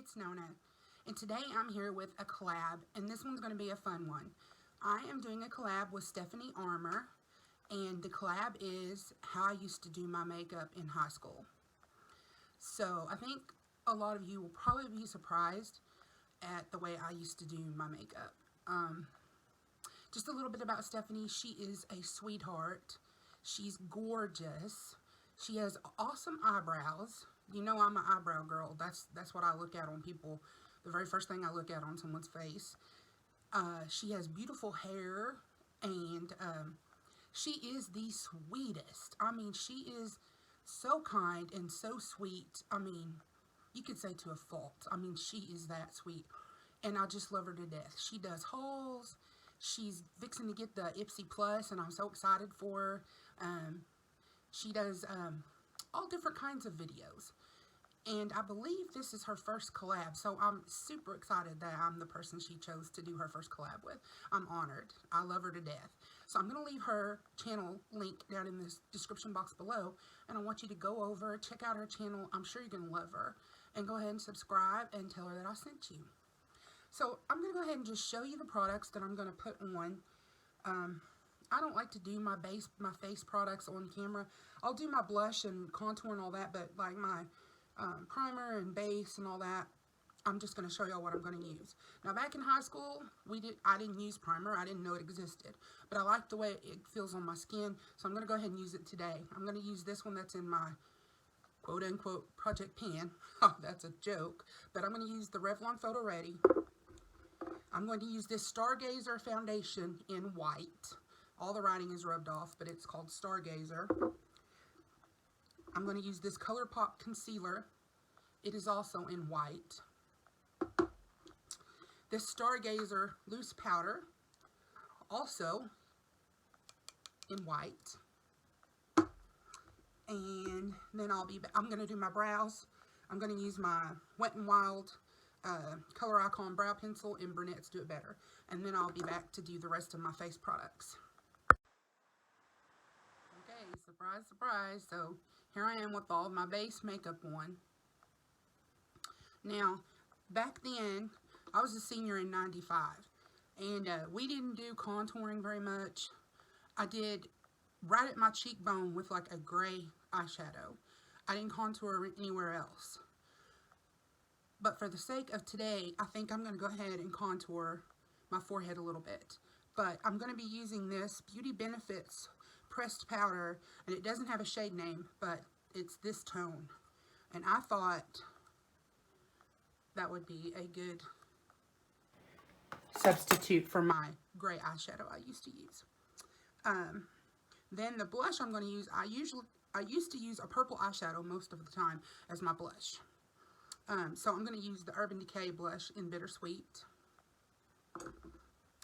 it's Nona, and today I'm here with a collab, and this one's going to be a fun one. I am doing a collab with Stephanie Armour, and the collab is how I used to do my makeup in high school. So I think a lot of you will probably be surprised at the way I used to do my makeup. Just a little bit about Stephanie. She is a sweetheart. She's gorgeous. She has awesome eyebrows. You know I'm an eyebrow girl. That's what I look at on people. The very first thing I look at on someone's face. She has beautiful hair, and she is the sweetest. I mean, she is so kind and so sweet. I mean, you could say to a fault. I mean, she is that sweet, and I just love her to death. She does hauls. She's fixing to get the Ipsy Plus, and I'm so excited for her. She does all different kinds of videos, and I believe this is her first collab, so I'm super excited that I'm the person she chose to do her first collab with. I'm honored. I love her to death. So I'm going to leave her channel link down in the description box below, and I want you to go over, check out her channel. I'm sure you're going to love her, and go ahead and subscribe and tell her that I sent you. So I'm going to go ahead and just show you the products that I'm going to put on. I don't like to do my face products on camera. I'll do my blush and contour and all that, but like my primer and base and all that, I'm just going to show y'all what I'm going to use. Now, back in high school, I didn't use primer. I didn't know it existed, but I like the way it feels on my skin, so I'm going to go ahead and use it today. I'm going to use this one that's in my quote-unquote project pan. Oh, that's a joke, but I'm going to use the Revlon Photo Ready. I'm going to use this Stargazer foundation in white. All the writing is rubbed off, but it's called Stargazer. I'm going to use this ColourPop concealer. It is also in white. This Stargazer loose powder, also in white. And then I'm going to do my brows. I'm going to use my Wet n Wild Color Icon brow pencil in Brunettes Do It Better. And then I'll be back to do the rest of my face products. Okay, surprise, surprise. So here I am with all my base makeup on. Now, back then, I was a senior in 95. And we didn't do contouring very much. I did right at my cheekbone with like a gray eyeshadow. I didn't contour anywhere else. But for the sake of today, I think I'm going to go ahead and contour my forehead a little bit. But I'm going to be using this Beauty Benefits pressed powder, and it doesn't have a shade name, but it's this tone. And I thought that would be a good substitute for my gray eyeshadow I used to use. Then the blush I'm going to use, I used to use a purple eyeshadow most of the time as my blush. So I'm going to use the Urban Decay blush in Bittersweet.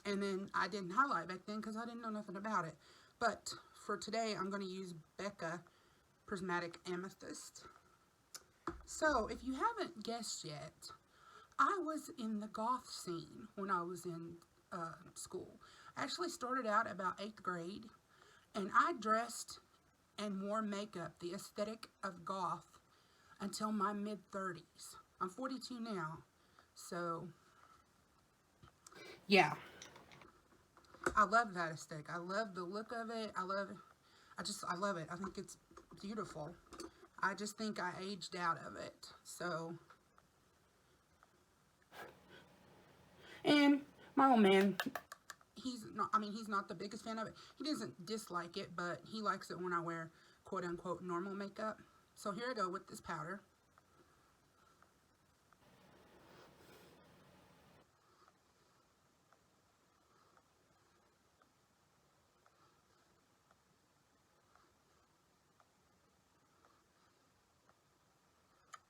And then I didn't highlight back then because I didn't know nothing about it. But for today, I'm going to use Becca Prismatic Amethyst. So if you haven't guessed yet, I was in the goth scene when I was in school. I actually started out about 8th grade, and I dressed and wore makeup, the aesthetic of goth, until my mid-30s. I'm 42 now, so yeah. I love that aesthetic. I love the look of it. I love it. I think it's beautiful. I just think I aged out of it. So, and my old man, he's not the biggest fan of it. He doesn't dislike it, but he likes it when I wear quote-unquote normal makeup. So here I go with this powder.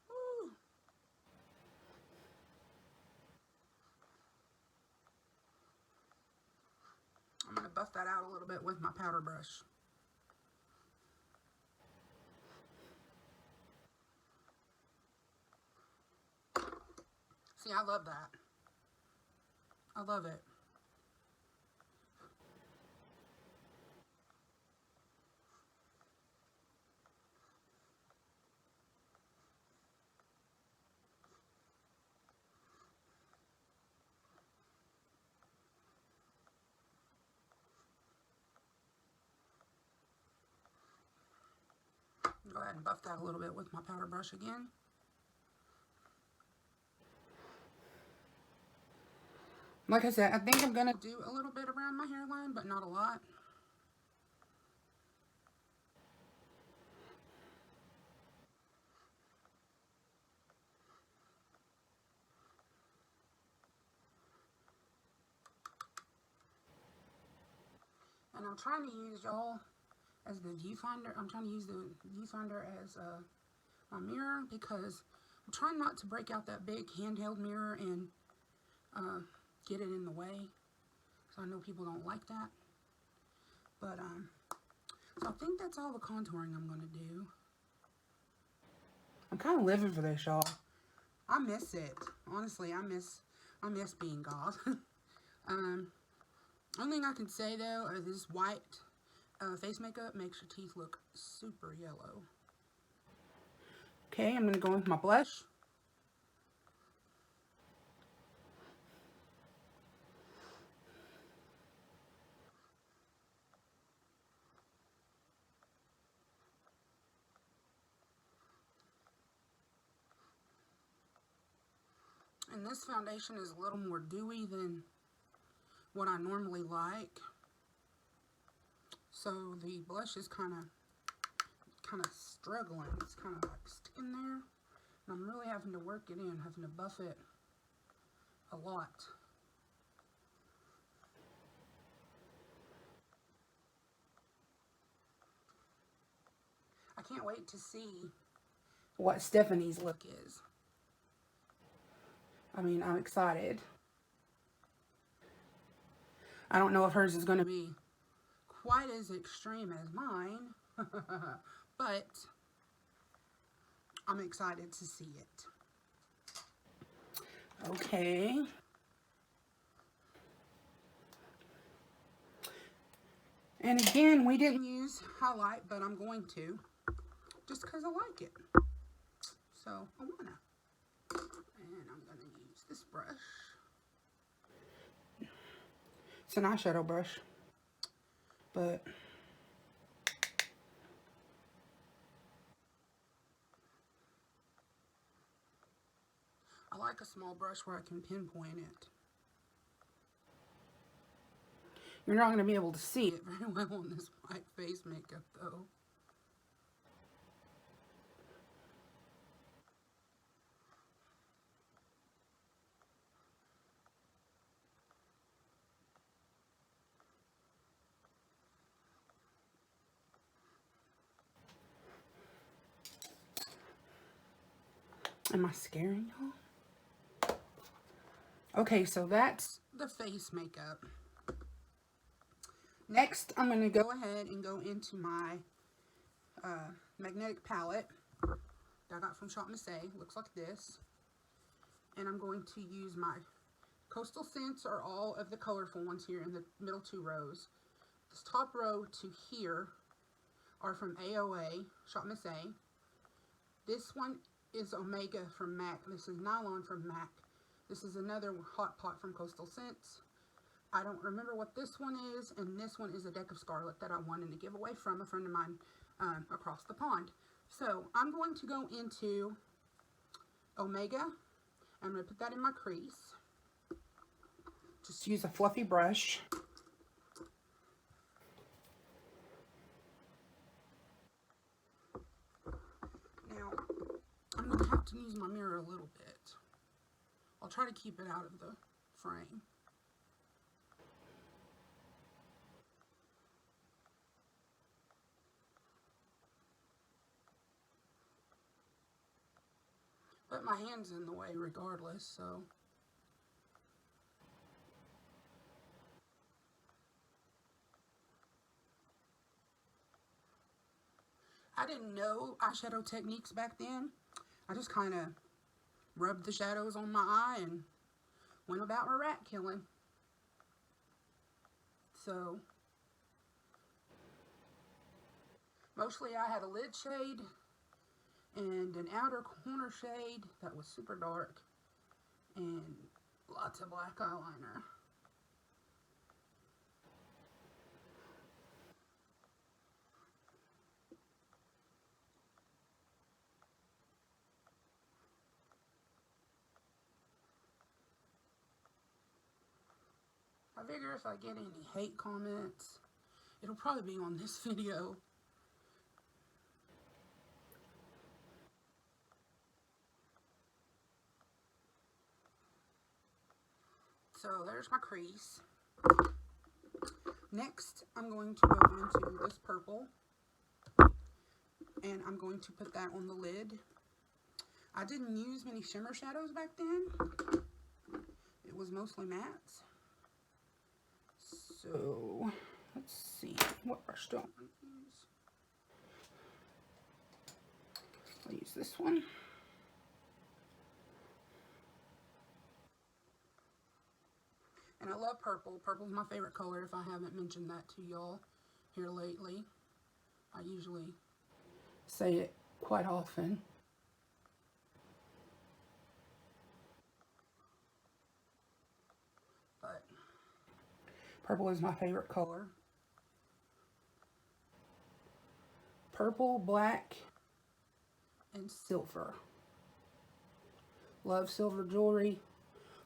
Woo. I'm going to buff that out a little bit with my powder brush. See, I love that. I love it. Go ahead and buff that a little bit with my powder brush again. Like I said, I think I'm going to do a little bit around my hairline, but not a lot. And I'm trying to use y'all as the viewfinder. I'm trying to use the viewfinder as my mirror because I'm trying not to break out that big handheld mirror and get it in the way. So I know people don't like that. But, so I think that's all the contouring I'm going to do. I'm kind of living for this, y'all. I miss it. Honestly, I miss being goth. Only thing I can say, though, is this white face makeup makes your teeth look super yellow. Okay, I'm going to go with my blush. And this foundation is a little more dewy than what I normally like. So the blush is kind of struggling. It's kind of like sticking there. And I'm really having to work it in, having to buff it a lot. I can't wait to see what Stephanie's look is. I mean, I'm excited. I don't know if hers is going to be quite as extreme as mine, but I'm excited to see it. Okay. And again, we didn't use highlight, but I'm going to, just because I like it. So, I want to. And I'm going to use this brush. It's an eyeshadow brush, but I like a small brush where I can pinpoint it. You're not going to be able to see it very well on this white face makeup, though. Am I scaring y'all? Okay, so that's the face makeup. Next, I'm going to go ahead and go into my magnetic palette that I got from Shop Miss A. Looks like this. And I'm going to use my Coastal Scents, or all of the colorful ones here in the middle two rows. This top row to here are from AOA, Shop Miss A. This one is Omega from MAC. This is Nylon from MAC. This is another Hot Pot from Coastal Scents. I don't remember what this one is, and this one is a Deck of Scarlet that I wanted to give away from a friend of mine across the pond. So I'm going to go into Omega. I'm going to put that in my crease. Just use a fluffy brush. Now, I'm going to have to use my mirror a little bit. I'll try to keep it out of the frame. But my hand's in the way regardless, so. I didn't know eyeshadow techniques back then. I just kind of rubbed the shadows on my eye and went about my rat killing. So, mostly I had a lid shade and an outer corner shade that was super dark and lots of black eyeliner. I figure if I get any hate comments, it'll probably be on this video. So there's my crease. Next, I'm going to go into this purple, and I'm going to put that on the lid. I didn't use many shimmer shadows back then. It was mostly mattes. So, let's see, what brush do I want to use? I'll use this one. And I love purple. Purple's my favorite color, if I haven't mentioned that to y'all here lately. I usually say it quite often. But purple is my favorite color. Purple, black, and silver. Love silver jewelry.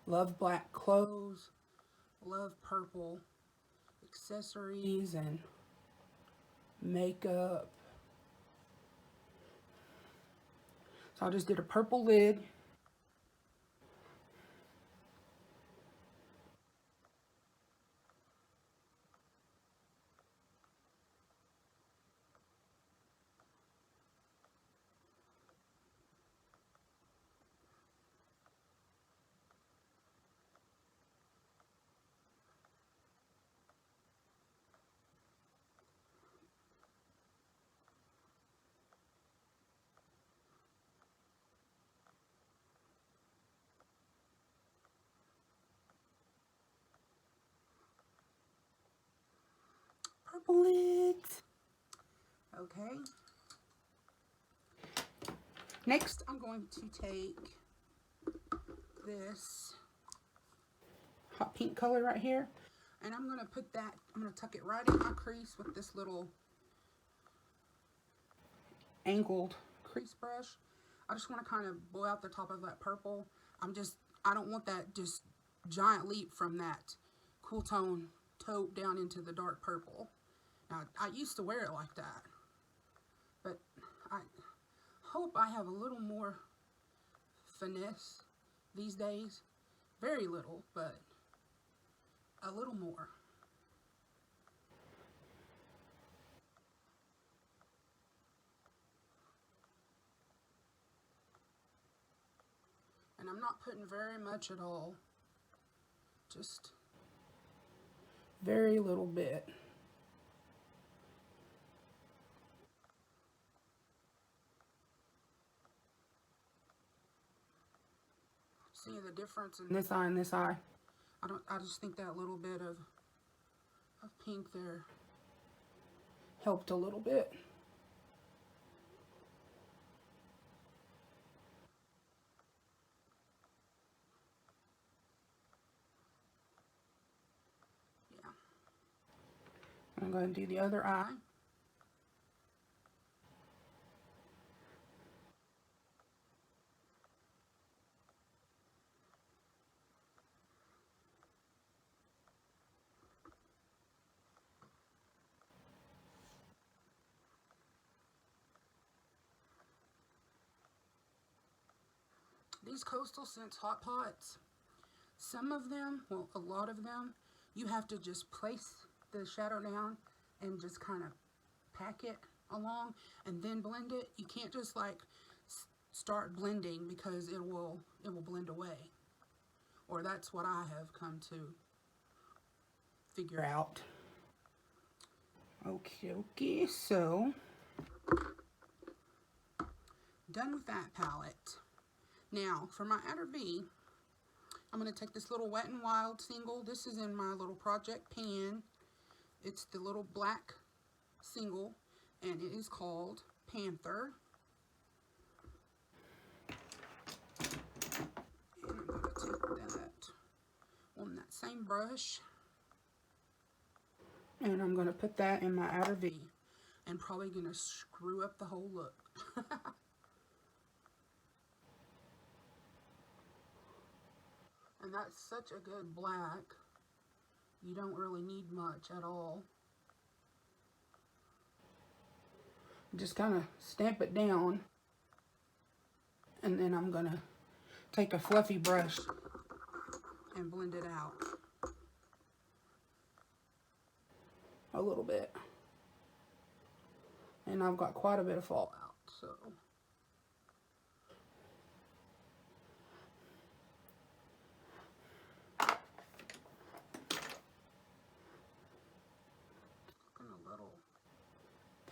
Love black clothes. Love purple accessories and makeup. So I just did a purple lid. Purple lids. Okay. Next, I'm going to take this hot pink color right here, and I'm going to put that, I'm going to tuck it right in my crease with this little angled crease brush. I just want to kind of blow out the top of that purple. I don't want that just giant leap from that cool tone taupe down into the dark purple. Now, I used to wear it like that, but I hope I have a little more finesse these days. Very little, but a little more. And I'm not putting very much at all. Just very little bit. See the difference in this eye and this eye? I just think that little bit of pink there helped a little bit. Yeah. I'm going to do the other eye. These Coastal Scents Hot Pots, some of them, well, a lot of them, you have to just place the shadow down and just kind of pack it along and then blend it. You can't just like start blending because it will blend away. Or that's what I have come to figure out. Okay, so done with that palette. Now, for my outer V, I'm going to take this little Wet n Wild single. This is in my little project pan. It's the little black single, and it is called Panther. And I'm going to take that on that same brush, and I'm going to put that in my outer V, and probably going to screw up the whole look. And that's such a good black. You don't really need much at all. Just kind of stamp it down. And then I'm going to take a fluffy brush and blend it out a little bit. And I've got quite a bit of fallout, so. Looking a little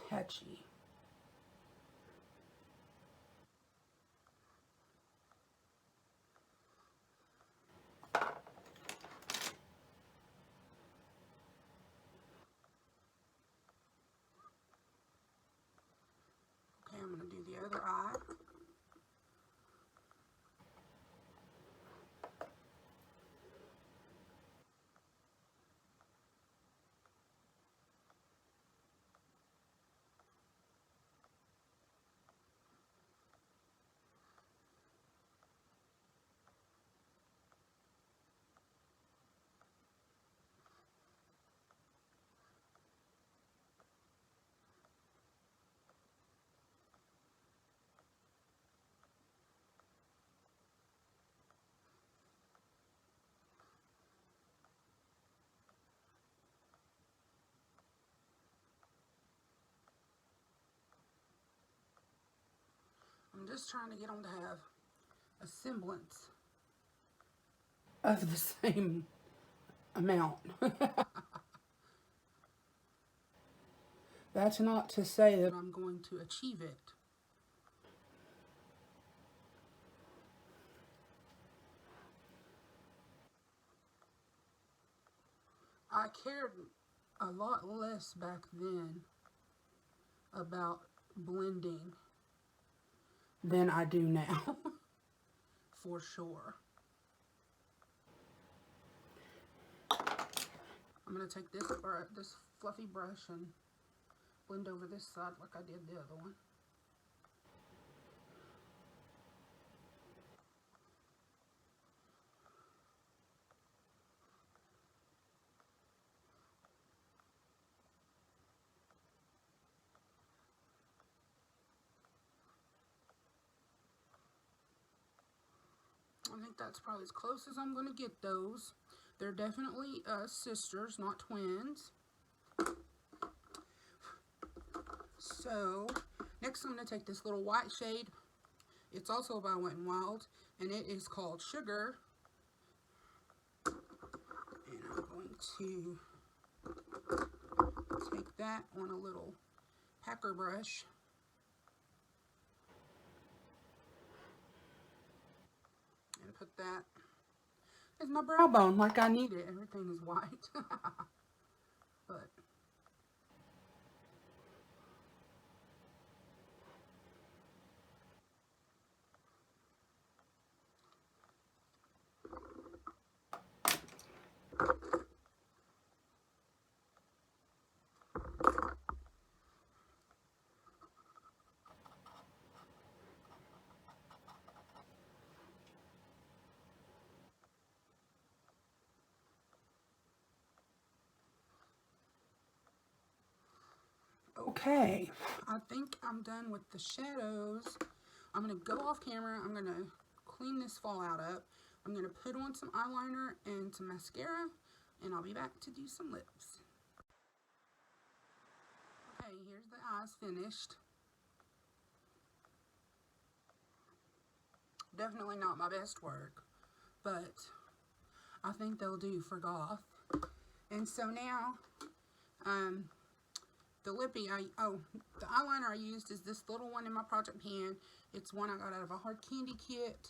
patchy. Okay, I'm going to do the other eye. I'm just trying to get them to have a semblance of the same amount. That's not to say that I'm going to achieve it. I cared a lot less back then about blending than I do now, for sure. I'm going to take this fluffy brush and blend over this side like I did the other one. I think that's probably as close as I'm going to get those. They're definitely sisters, not twins. So, next I'm going to take this little white shade. It's also by Wet n Wild, and it is called Sugar. And I'm going to take that on a little packer brush. And put that as my brow bone like I need it. Everything is white. But okay, I think I'm done with the shadows. I'm going to go off camera. I'm going to clean this fallout up. I'm going to put on some eyeliner and some mascara, and I'll be back to do some lips. Okay, here's the eyes finished. Definitely not my best work, but I think they'll do for goth. And so now, the lippy, the eyeliner I used is this little one in my project pan. It's one I got out of a hard candy kit.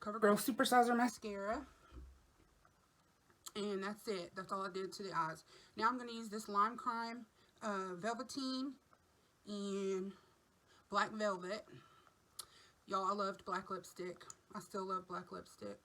CoverGirl Supersizer Mascara. And that's it. That's all I did to the eyes. Now I'm going to use this Lime Crime Velveteen and Black Velvet. Y'all, I loved black lipstick. I still love black lipstick.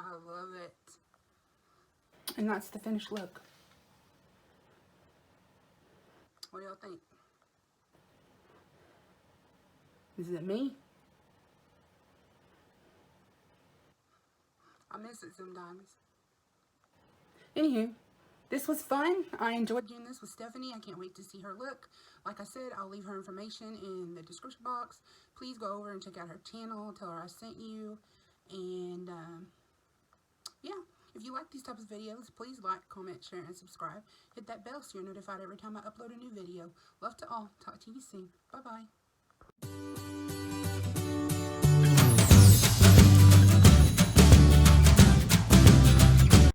I love it. And that's the finished look. What do y'all think? Is it me? I miss it sometimes. Anywho, this was fun. I enjoyed doing this with Stephanie. I can't wait to see her look. Like I said, I'll leave her information in the description box. Please go over and check out her channel. Tell her I sent you. And, yeah. If you like these types of videos, please like, comment, share, and subscribe. Hit that bell so you're notified every time I upload a new video. Love to all. Talk to you soon. Bye-bye.